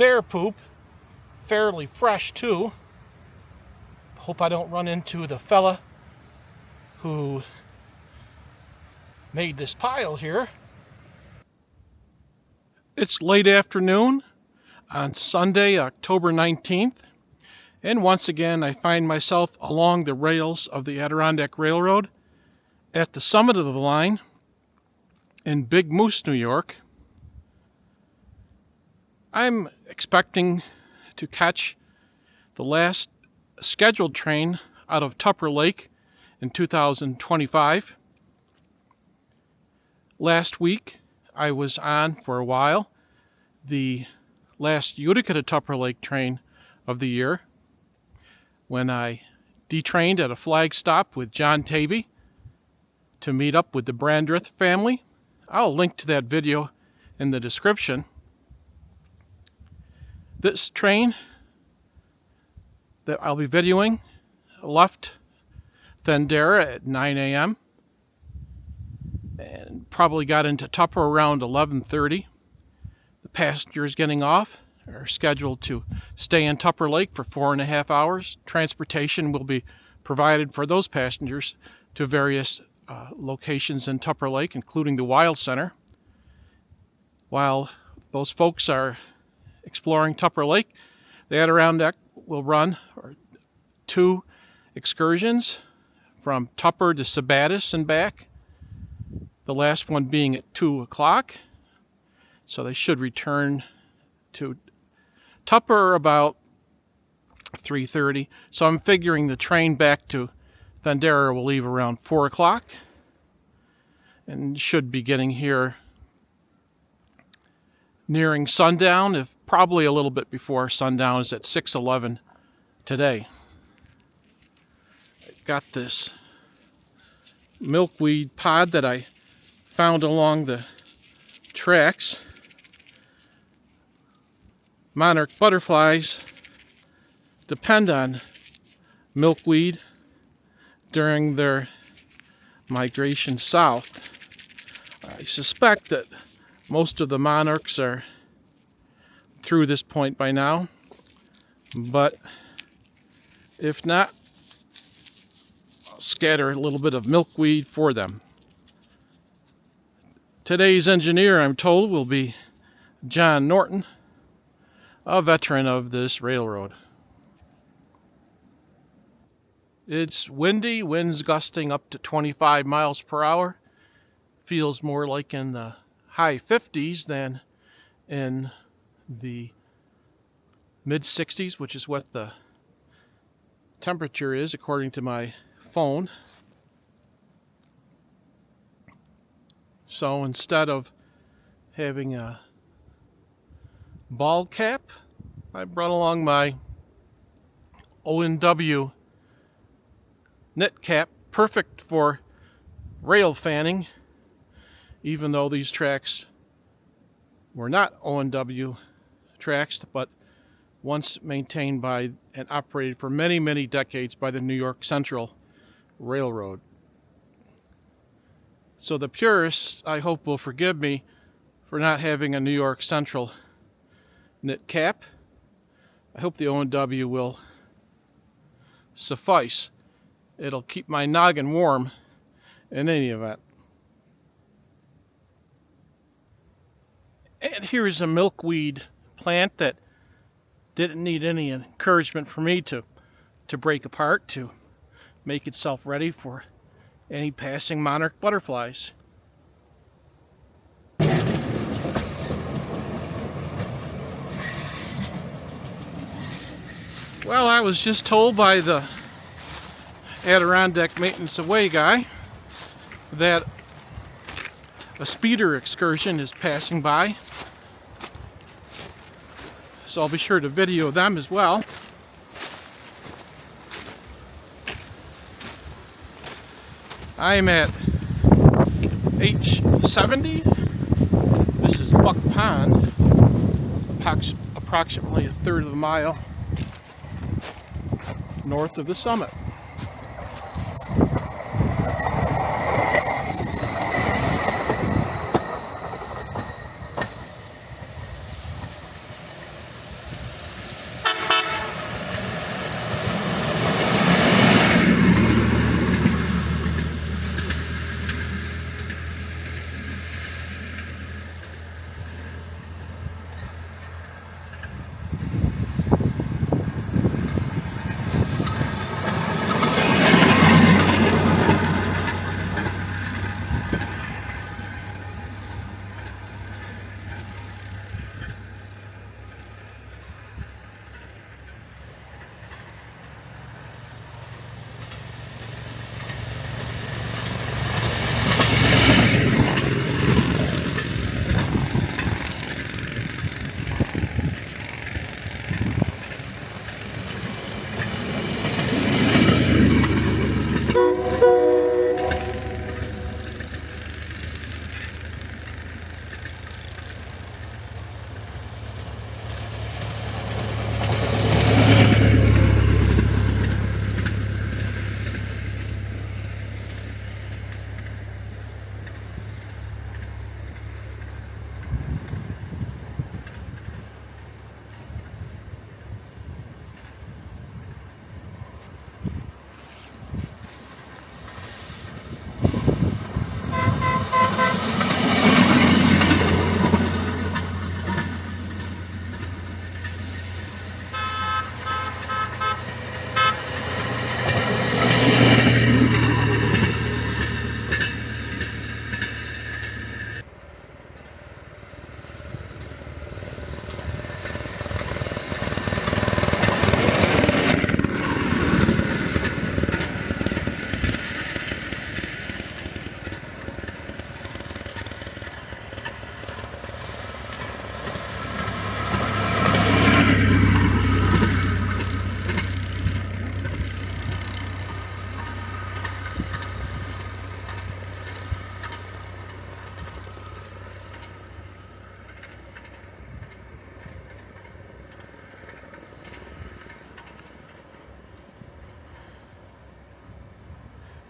bear poop, fairly fresh too. Hope I don't run into the fella who made this pile here. It's late afternoon on Sunday, October 19th, and once again I find myself along the rails of the Adirondack Railroad at the summit of the line in Big Moose, New York. I'm expecting to catch the last scheduled train out of Tupper Lake in 2025. Last week, I was on for a while the last Utica to Tupper Lake train of the year when I detrained at a flag stop with John Tavy to meet up with the Brandreth family. I'll link to that video in the description. This train that I'll be videoing left Thandera at 9 a.m. and probably got into Tupper around 11:30. The passengers getting off are scheduled to stay in Tupper Lake for 4.5 hours. Transportation will be provided for those passengers to various locations in Tupper Lake, including the Wild Center. While those folks are exploring Tupper Lake, the Adirondack will run 2 excursions from Tupper to Sabattis and back, the last one being at 2 o'clock. So they should return to Tupper about 3:30. So I'm figuring the train back to Thandera will leave around 4 o'clock and should be getting here nearing sundown, if probably a little bit before sundown. Is at 6:11 today. I got this milkweed pod that I found along the tracks. Monarch butterflies depend on milkweed during their migration south. I suspect that most of the monarchs are through this point by now, but if not, I'll scatter a little bit of milkweed for them. Today's engineer, I'm told, will be John Norton, a veteran of this railroad. It's windy, winds gusting up to 25 miles per hour. Feels more like in the high 50s than in the mid 60s, which is what the temperature is according to my phone. So instead of having a ball cap, I brought along my O&W knit cap, perfect for rail fanning, even though these tracks were not O&W tracks, but once maintained by and operated for many, many decades by the New York Central Railroad. So the purists, I hope, will forgive me for not having a New York Central knit cap. I hope the O&W will suffice. It'll keep my noggin warm in any event. And here's a milkweed plant that didn't need any encouragement for me to break apart, to make itself ready for any passing monarch butterflies. Well, I was just told by the Adirondack Maintenance Away guy that a speeder excursion is passing by, so I'll be sure to video them as well. I'm at H70. This is Buck Pond, approximately 1/3 of a mile north of the summit.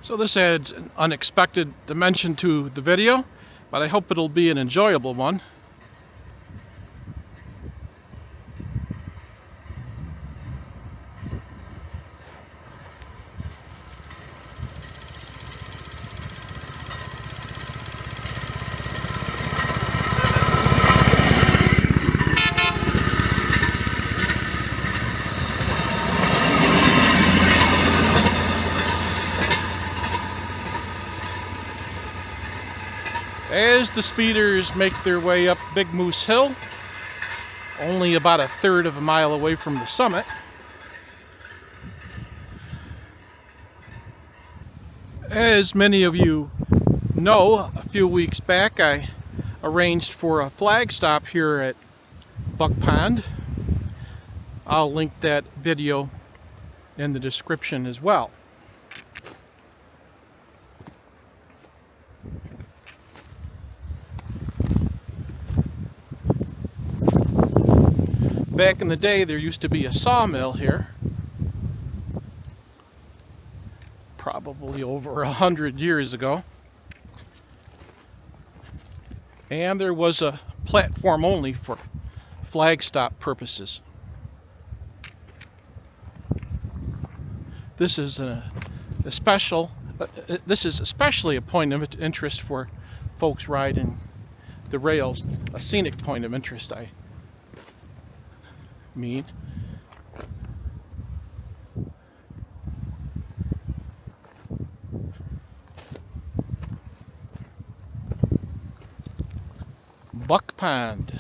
So this adds an unexpected dimension to the video, but I hope it'll be an enjoyable one. As the speeders make their way up Big Moose Hill, only about a third of a mile away from the summit, as many of you know, a few weeks back I arranged for a flag stop here at Buck Pond. I'll link that video in the description as well. Back in the day, there used to be a sawmill here, probably over 100 years ago, and there was a platform only for flag stop purposes. This is especially a point of interest for folks riding the rails, a scenic point of interest, I mean. Buck Pond.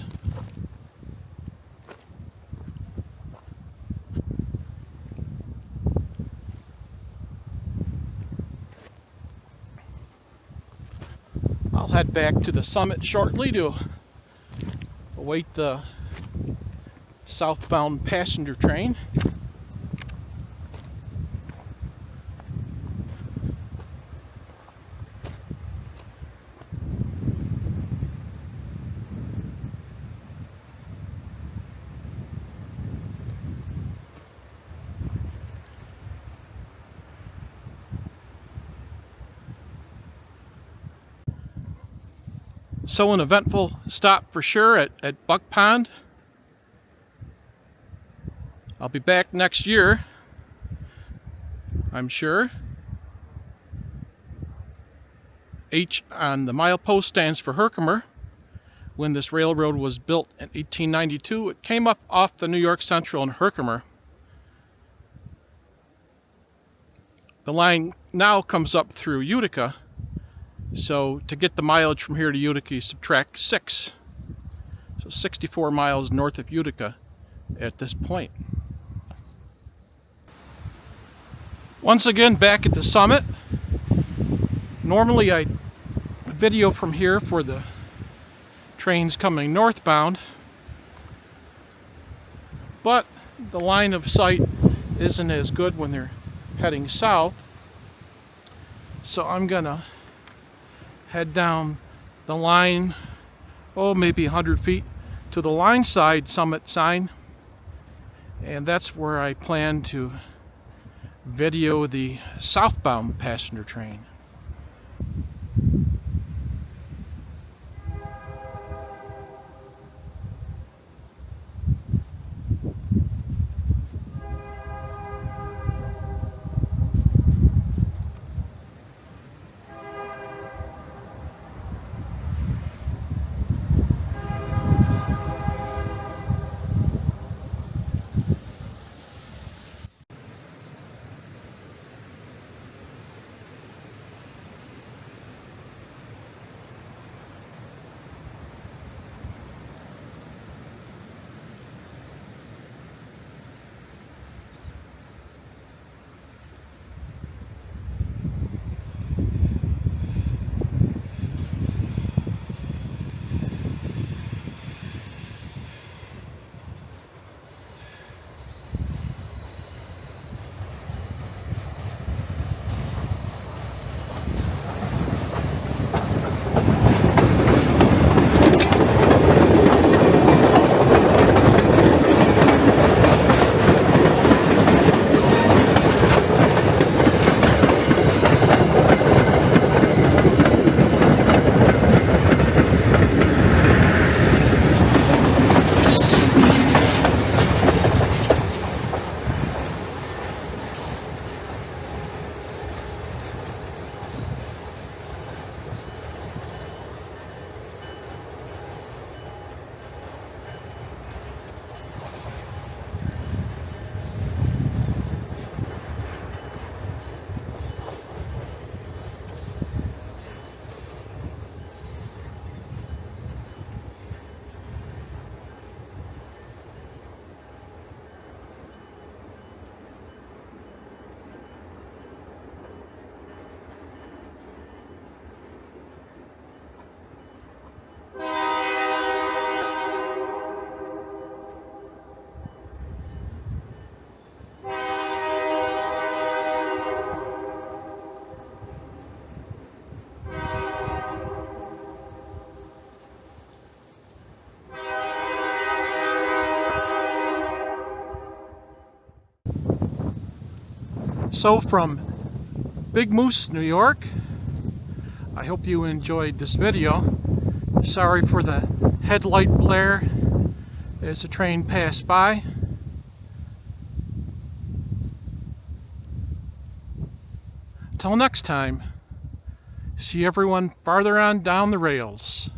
I'll head back to the summit shortly to await the southbound passenger train. So an eventful stop for sure at Buck Pond. I'll be back next year, I'm sure. H on the milepost stands for Herkimer. When this railroad was built in 1892, it came up off the New York Central in Herkimer. The line now comes up through Utica, so to get the mileage from here to Utica, you subtract 6. So 64 miles north of Utica at this point. Once again, back at the summit. Normally I video from here for the trains coming northbound, but the line of sight isn't as good when they're heading south. So I'm gonna head down the line, maybe 100 feet to the line side summit sign, and that's where I plan to video the southbound passenger train. So from Big Moose, New York, I hope you enjoyed this video. Sorry for the headlight blare as the train passed by. Until next time, see everyone farther on down the rails.